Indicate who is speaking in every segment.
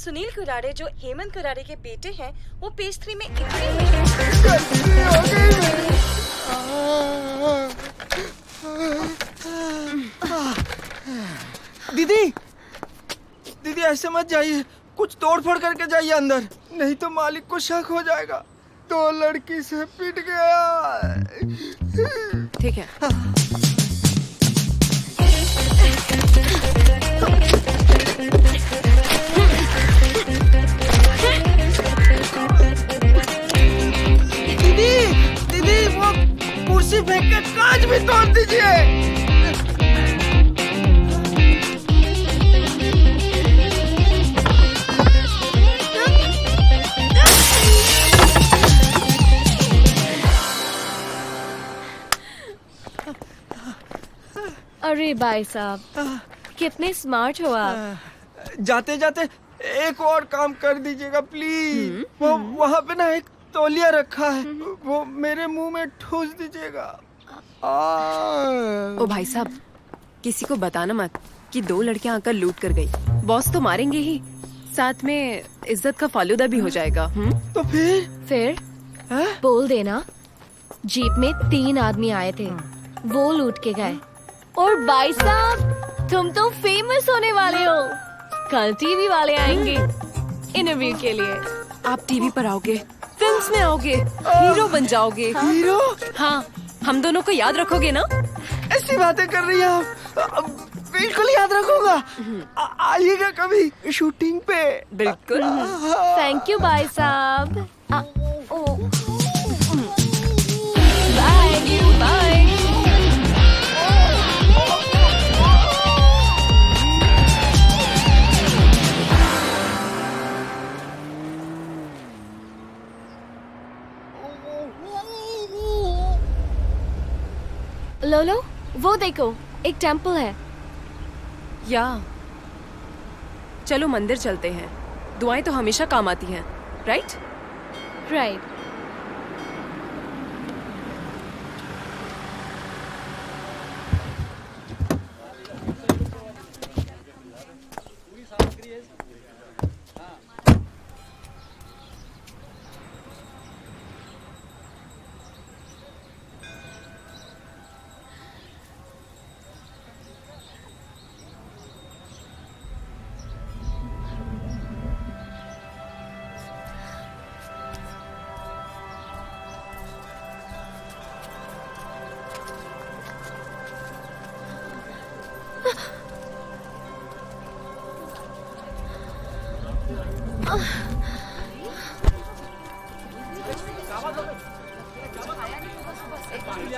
Speaker 1: सुनील कुरारे जो हेमंत कुरारे के बेटे हैं वो पेज 3 में
Speaker 2: दीदी दीदी ऐसे मत जाइए, कुछ तोड़फोड़ करके जाइए अंदर, नहीं तो मालिक को शक हो जाएगा। तो लड़की से पिट गया।
Speaker 3: ठीक है।
Speaker 2: दीदी दीदी वो कुर्सी फेंक के कांच भी तोड़ दीजिए।
Speaker 4: अरे भाई साहब कितने स्मार्ट हो आप।
Speaker 2: जाते जाते एक और काम कर दीजिएगा प्लीज। वो वहाँ पे ना एक तौलिया रखा है, वो मेरे मुंह में ठूस दीजिएगा।
Speaker 3: ओ भाई साहब, किसी को बताना मत कि 2 लड़कियां आकर लूट कर गई। बॉस तो मारेंगे ही, साथ में इज्जत का फालूदा भी हो जाएगा।
Speaker 2: तो फिर
Speaker 4: बोल देना जीप में 3 आदमी आए थे, वो लूट के गए। और भाई साहब तुम तो फेमस होने वाले हो, कल टीवी वाले आएंगे इंटरव्यू के लिए।
Speaker 3: आप टीवी पर आओगे, फिल्म्स में आओगे, हीरो बन जाओगे।
Speaker 2: हीरो?
Speaker 3: हाँ, हम दोनों को याद रखोगे ना?
Speaker 2: ऐसी बातें कर रही हैं आप, बिल्कुल याद रखूंगा। आइएगा कभी शूटिंग पे।
Speaker 3: बिल्कुल।
Speaker 4: थैंक यू भाई साहब।
Speaker 3: बाय।
Speaker 4: लोलो वो देखो, एक टेम्पल है।
Speaker 3: या चलो मंदिर चलते हैं, दुआएं तो हमेशा काम आती हैं, राइट?
Speaker 4: राइट।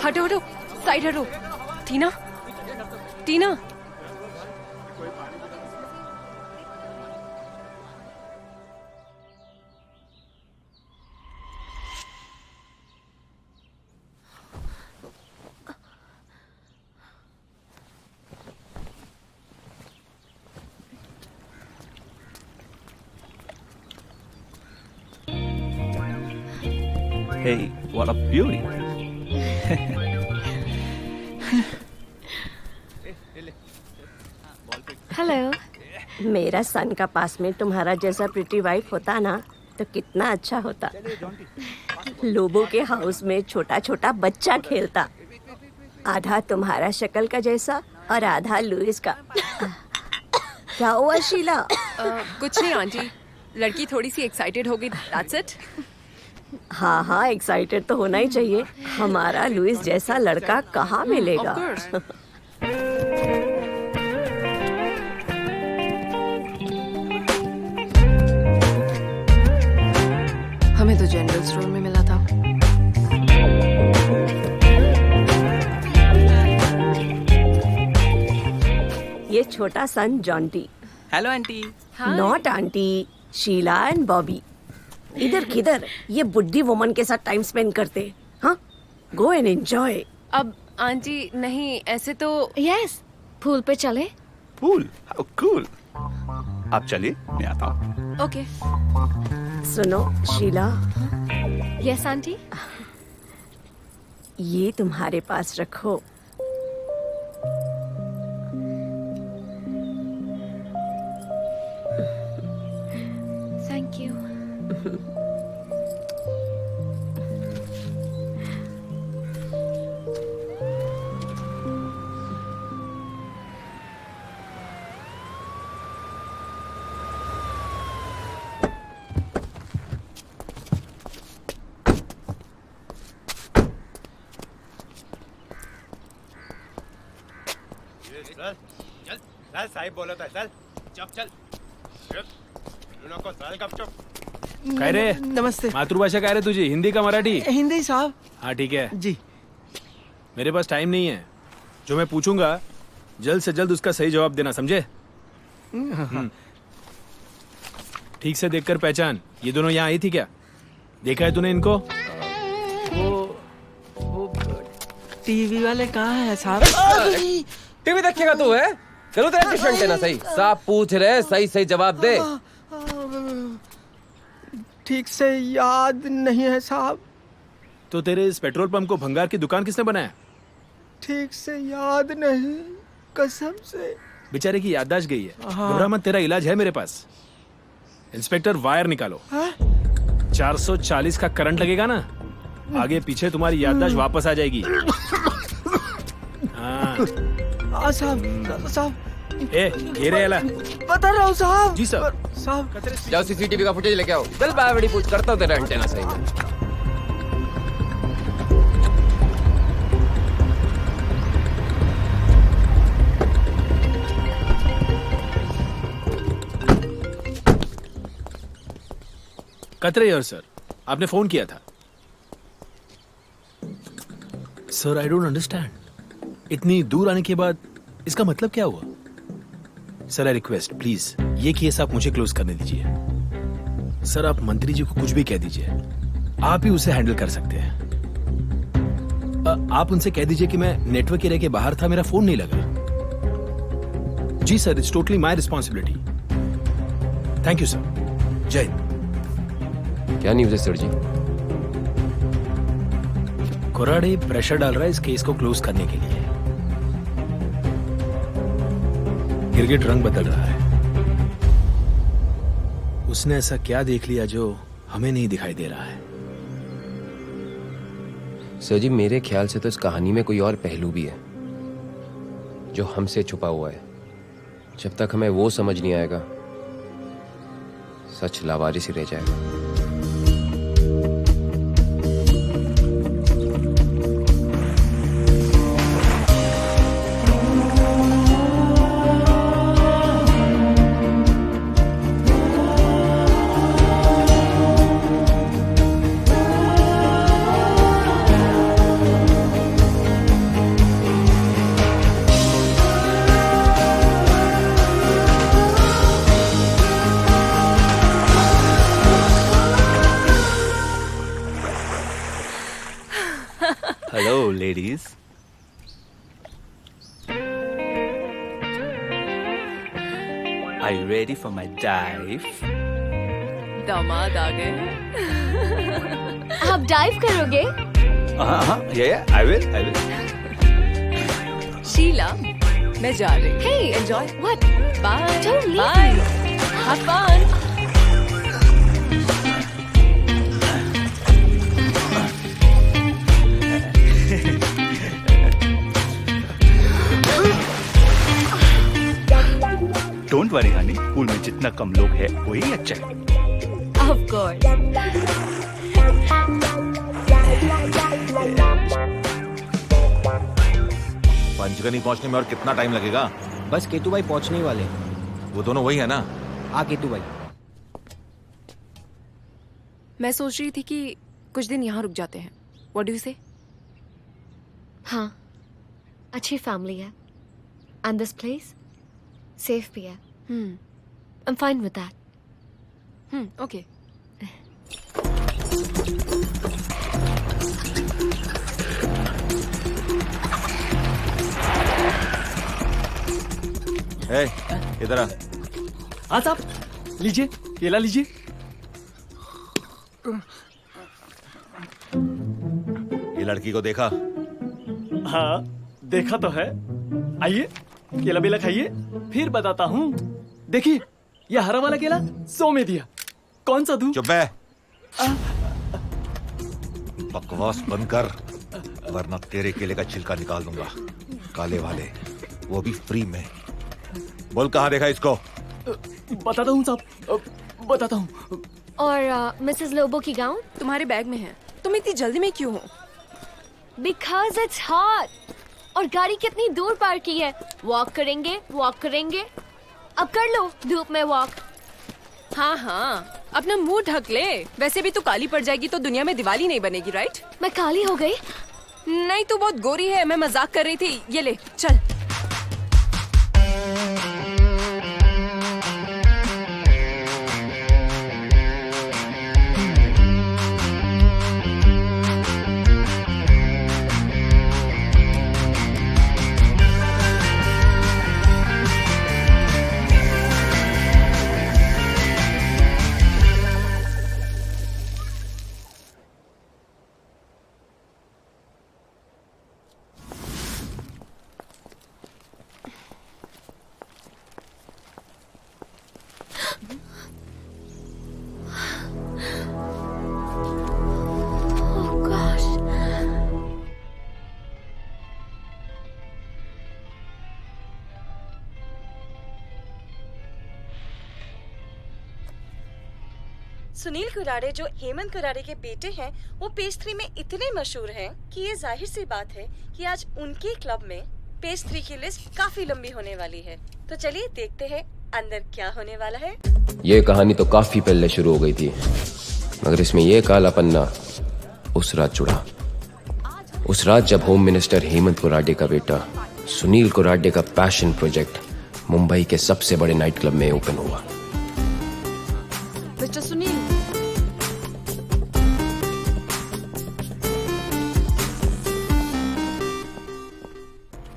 Speaker 3: हटो हटो, साइड हटो। टीना, टीना।
Speaker 5: Hey, what a beauty.
Speaker 4: Hello.
Speaker 6: मेरा सन का पास में तुम्हारा जैसा प्रिटी वाइफ होता ना तो कितना अच्छा होता। लोबो के हाउस में छोटा छोटा बच्चा खेलता, आधा तुम्हारा शक्ल का जैसा और आधा लुइस का। क्या हुआ शीला?
Speaker 3: कुछ नहीं आंटी, लड़की थोड़ी सी एक्साइटेड हो गई, that's it।
Speaker 6: हाँ हाँ, एक्साइटेड तो होना ही चाहिए। हमारा लुइस जैसा लड़का कहाँ मिलेगा?
Speaker 3: Of course। हमें तो जनरल स्टोर में मिला था।
Speaker 6: ये छोटा son Jonty.
Speaker 5: Hello aunty.
Speaker 6: Not aunty, Sheela and Bobby. इधर किधर ये बुड्ढी वुमन के साथ टाइम स्पेंड करते। हाँ, गो एंड एंजॉय।
Speaker 3: अब आंटी नहीं, ऐसे तो
Speaker 4: यस, पूल पे चले।
Speaker 5: पूल? How cool. आप चलिए, मैं आता हूँ।
Speaker 3: ओके।
Speaker 6: सुनो शीला,
Speaker 4: यस आंटी।
Speaker 6: ये तुम्हारे पास रखो।
Speaker 7: चल चल चल साहिब बोलत आहे चल चल चल नको चल गपचूप.
Speaker 8: काय रे?
Speaker 2: नमस्ते.
Speaker 8: मातृभाषा काय रे तुझी, हिंदी का मराठी?
Speaker 2: हिंदी साहब.
Speaker 8: हाँ ठीक है.
Speaker 2: जी.
Speaker 8: मेरे पास टाइम नहीं है. जो मैं पूछूंगा जल्द से जल्द उसका सही जवाब देना, समझे? ठीक से देखकर पहचान. ये दोनों यहाँ आई थी क्या? देखा है तूने इनको?
Speaker 2: वो टीवी वाले कहाँ है साहब?
Speaker 9: टीवी देखेगा तू है? चलो तेरा ट्यूशन देना सही. साहब पूछ रहे, सही सही जवाब दे.
Speaker 2: ठीक से याद नहीं है साहब.
Speaker 8: तो तेरे इस पेट्रोल पंप को भंगार की दुकान किसने बनाया?
Speaker 2: ठीक से याद नहीं, कसम से.
Speaker 8: बेचारे की याददाश्त गई है. घबरा मत, तेरा इलाज है मेरे पास. इंस्पेक्टर वायर निकालो. 440 का करंट लगेगा ना, आगे पीछे तुम्हारी याददाश्त वापस आ जाएगी. हाँ
Speaker 2: साहब.
Speaker 8: ए घेरे याला.
Speaker 2: बता रहा हूँ साहब.
Speaker 8: जी सर.
Speaker 2: साहब
Speaker 9: जाओ सीसीटीवी का फुटेज लेके आओ. चल बावड़ी पूछ करता हूँ तेरा एंटेना सही में.
Speaker 8: कतरे यार सर, आपने फोन किया था. Sir I don't understand. इतनी दूर आने के बाद इसका मतलब क्या हुआ? सर आई रिक्वेस्ट प्लीज ये केस आप मुझे क्लोज करने दीजिए. सर आप मंत्री जी को कुछ भी कह दीजिए, आप ही उसे हैंडल कर सकते हैं. आप उनसे कह दीजिए कि मैं नेटवर्क एरिया के बाहर था, मेरा फोन नहीं लगा. जी sir, it's totally my responsibility. Thank you sir. जय हिंद.
Speaker 9: क्या न्यूज़ है सर जी?
Speaker 8: कोराडे प्रेशर डाल रहा है इस केस को क्लोज करने के लिए. गिरगिट रंग बदल रहा है. उसने ऐसा क्या देख लिया जो हमें नहीं दिखाई दे रहा है?
Speaker 9: सर जी मेरे ख्याल से तो इस कहानी में कोई और पहलू भी है जो हमसे छुपा हुआ है. जब तक हमें वो समझ नहीं आएगा सच लावारिस ही रह जाएगा.
Speaker 5: Hello, ladies. Are you ready for my dive?
Speaker 3: दामाद आ गए.
Speaker 4: आप डाइव करोगे?
Speaker 5: Yeah, I will.
Speaker 3: शीला, मैं जा रही हूँ.
Speaker 4: Hey,
Speaker 3: Enjoy.
Speaker 4: What?
Speaker 3: Bye.
Speaker 4: Don't leave
Speaker 3: Bye.
Speaker 4: me.
Speaker 3: Have fun.
Speaker 5: Don't worry, honey. Pool में जितना कम लोग हैं, वही अच्छा है.
Speaker 4: Of course.
Speaker 7: पंचगनी पहुंचने में और कितना टाइम लगेगा?
Speaker 10: बस केतु भाई पहुंचने ही वाले.
Speaker 7: वो दोनों वही है ना?
Speaker 10: हाँ केतु भाई.
Speaker 3: मैं सोच रही थी कि कुछ दिन यहाँ रुक जाते हैं. What do you say?
Speaker 4: हाँ, अच्छी फैमिली है. And this place? Safe भी है. I'm fine with that.
Speaker 3: Okay.
Speaker 7: ए, इधर आ.
Speaker 2: हाँ साहब, लीजिए केला लीजिए.
Speaker 7: ये लड़की को देखा?
Speaker 2: हाँ देखा तो है. आइए केला बेला खाइए, फिर बताता हूँ. देखिए ये हरा वाला केला 100 में दिया. कौन सा दूं?
Speaker 7: चुप है. बकवास बंद कर, वरना तेरे केले का छिलका निकाल दूंगा. काले वाले, वो भी फ्री में. बोल कहाँ देखा इसको?
Speaker 2: बताता हूँ साहब, बताता हूँ.
Speaker 4: और मिसेस लोबो की गाउन?
Speaker 3: तुम्हारे बैग में है. तुम इतनी जल्दी में क्यों हो?
Speaker 4: Because it's hot. और गाड़ी कितनी दूर पार्क की है। वॉक करेंगे, वॉक करेंगे। अब कर लो धूप में वॉक।
Speaker 3: हाँ हाँ, अपना मुंह ढक ले। वैसे भी तू काली पड़ जाएगी तो दुनिया में दिवाली नहीं बनेगी, राइट?
Speaker 4: मैं काली हो गई?
Speaker 3: नहीं, तू बहुत गोरी है। मैं मजाक कर रही थी। ये ले, चल।
Speaker 1: सुनील कुरारे जो हेमंत कुरारे के बेटे हैं, वो पेज 3 में इतने मशहूर हैं कि ये जाहिर सी बात है कि आज उनके क्लब में पेज 3 की लिस्ट काफी लंबी होने वाली है। तो चलिए देखते हैं अंदर क्या होने वाला है।
Speaker 9: ये कहानी तो काफी पहले शुरू हो गई थी, मगर इसमें ये काला पन्ना उस रात जुड़ा। उस रात जब होम मिनिस्टर हेमंत कुरारे का बेटा सुनील कुरारे का पैशन प्रोजेक्ट मुंबई के सबसे बड़े नाइट क्लब में ओपन हुआ।
Speaker 3: मिस्टर सुनील,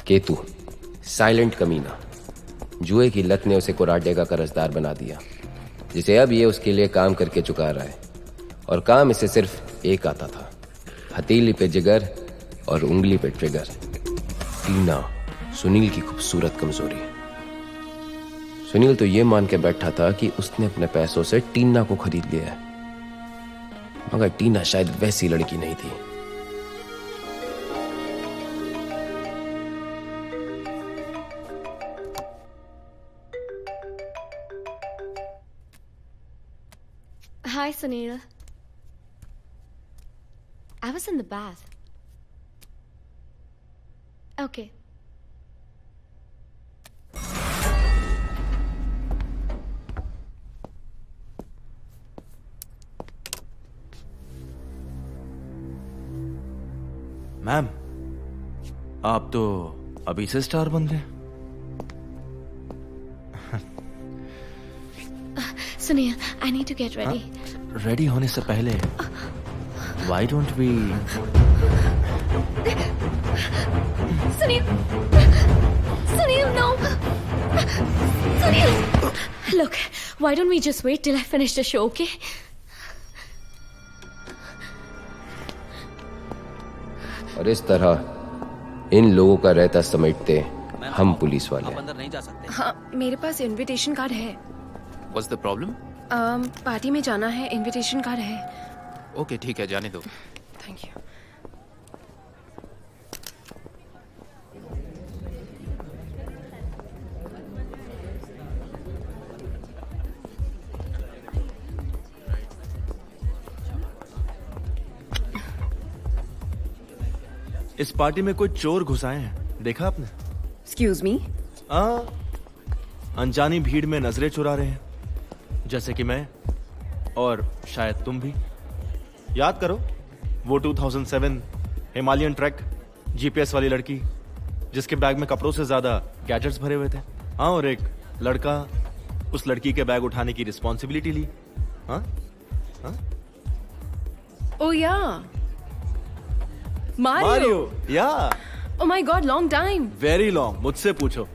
Speaker 9: केतु साइलेंट कमीना, जुए की लत ने उसे कुराडे का कर्जदार बना दिया, जिसे अब ये उसके लिए काम करके चुका रहा है। और काम इसे सिर्फ एक आता था, हथेली पे जिगर और उंगली पे ट्रिगर। टीना सुनील की खूबसूरत कमजोरी। सुनील तो ये मान के बैठा था कि उसने अपने पैसों से टीना को खरीद लिया है, मगर टीना शायद वैसी लड़की नहीं थी।
Speaker 4: Hi, Sunil. I was in the bath. Okay.
Speaker 11: Ma'am, आप तो अभी से स्टार बन गए।
Speaker 4: Sunil, I need to get ready.
Speaker 11: Ready होने से पहले why don't we?
Speaker 4: Sunil! Sunil, no! Sunil! Look, why don't we just wait till I finish the show, okay?
Speaker 9: और इस तरह इन लोगों का रहता समेटते हम पुलिस वाले।
Speaker 10: अंदर नहीं जा सकते।
Speaker 3: हाँ, मेरे पास इनविटेशन कार्ड है।
Speaker 5: What's the problem?
Speaker 3: पार्टी में जाना है, इनविटेशन कार्ड है।
Speaker 5: ओके ठीक है, जाने दो।
Speaker 3: Thank you.
Speaker 11: इस पार्टी में कोई चोर घुसाए हैं, देखा आपने?
Speaker 3: Excuse me?
Speaker 11: अनजानी भीड़ में नजरें चुरा रहे हैं, जैसे कि मैं और शायद तुम भी। याद करो वो 2007 हिमालयन ट्रैक जीपीएस वाली लड़की, जिसके बैग में कपड़ों से ज्यादा गैजेट्स भरे हुए थे। हाँ, और एक लड़का उस लड़की के बैग उठाने की रिस्पॉन्सिबिलिटी ली। हाँ हाँ,
Speaker 3: ओ या
Speaker 11: मारियो या।
Speaker 3: Oh my God, long time.
Speaker 11: Very long, मुझसे पूछो।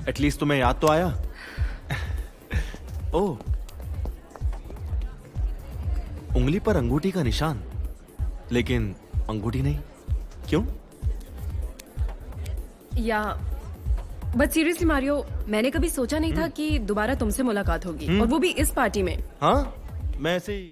Speaker 11: एटलीस्ट तुम्हें याद तो आया। ओह, उंगली पर अंगूठी का निशान, लेकिन अंगूठी नहीं, क्यों?
Speaker 3: या बट सीरियसली मारियो, मैंने कभी सोचा नहीं था कि दोबारा तुमसे मुलाकात होगी, और वो भी इस पार्टी में।
Speaker 11: हाँ, मैं ऐसे ही